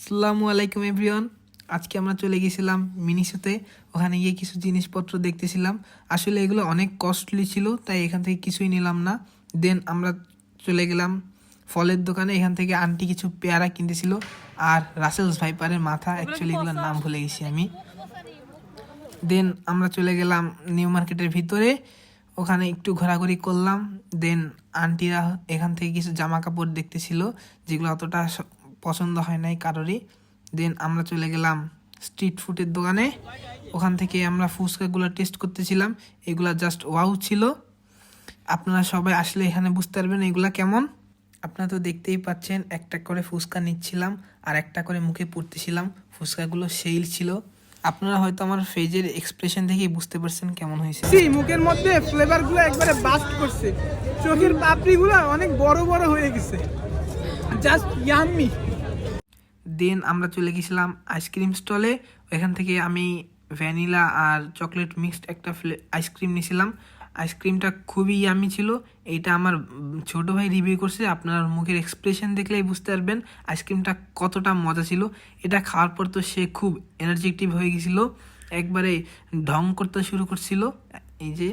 আসসালামু আলাইকুম এভরিওয়ান। আজকে আমরা চলে গেছিলাম মিনিসোতে। ওখানে গিয়ে কিছু জিনিসপত্র দেখতেছিলাম। আসলে এগুলো অনেক কস্টলি ছিল, তাই এখান থেকে কিছুই নিলাম না। দেন আমরা চলে গেলাম ফলের দোকানে। এখান থেকে আন্টি কিছু পেয়ারা কিনতেছিল আর রাসেলস ভাইপারের মাথা, অ্যাকচুয়ালি এগুলোর নাম ভুলে গেছি আমি। দেন আমরা চলে গেলাম নিউ মার্কেটের ভিতরে। ওখানে একটু ঘোরাঘুরি করলাম। দেন আন্টিরা এখান থেকে কিছু জামা কাপড় দেখতেছিল, যেগুলো অতটা পছন্দ হয় নাই কারোরই। দেন আমরা চলে গেলাম স্ট্রিট ফুডের দোকানে। ওখান থেকে আমরা ফুচকাগুলো টেস্ট করতেছিলাম। এগুলা জাস্ট ওয়াও ছিল। আপনারা সবাই আসলে এখানে বুঝতে পারবেন এগুলা কেমন। আপনারা তো দেখতেই পাচ্ছেন, একটা করে ফুচকা নিচ্ছিলাম আর একটা করে মুখে পুরতেছিলাম। ফুচকাগুলো সেইল ছিল। আপনারা হয়তো আমার ফেজের এক্সপ্রেশন দেখেই বুঝতে পারছেন কেমন হয়েছে। মুখের মধ্যে ফ্লেভারগুলো একবারে বাস্ট করছে, চোখের পাপড়িগুলো অনেক বড় বড় হয়ে গেছে, জাস্ট ইয়াম্মি। দেন আমরা চলে গেছিলাম আইসক্রিম স্টলে। এখান থেকে আমি ভ্যানিলা আর চকলেট মিক্সড একটা আইসক্রিম নিয়েছিলাম। আইসক্রিমটা খুবই ইয়ামি ছিল। এইটা আমার ছোট ভাই রিভিউ করছে। আপনার মুখের এক্সপ্রেশন দেখলেই বুঝতে পারবেন আইসক্রিমটা কতটা মজা ছিল। এটা খাওয়ার পর তো সে খুব এনার্জেটিক হয়ে গেছিলো, একবারে ঢং করতে শুরু করছিল। এই যে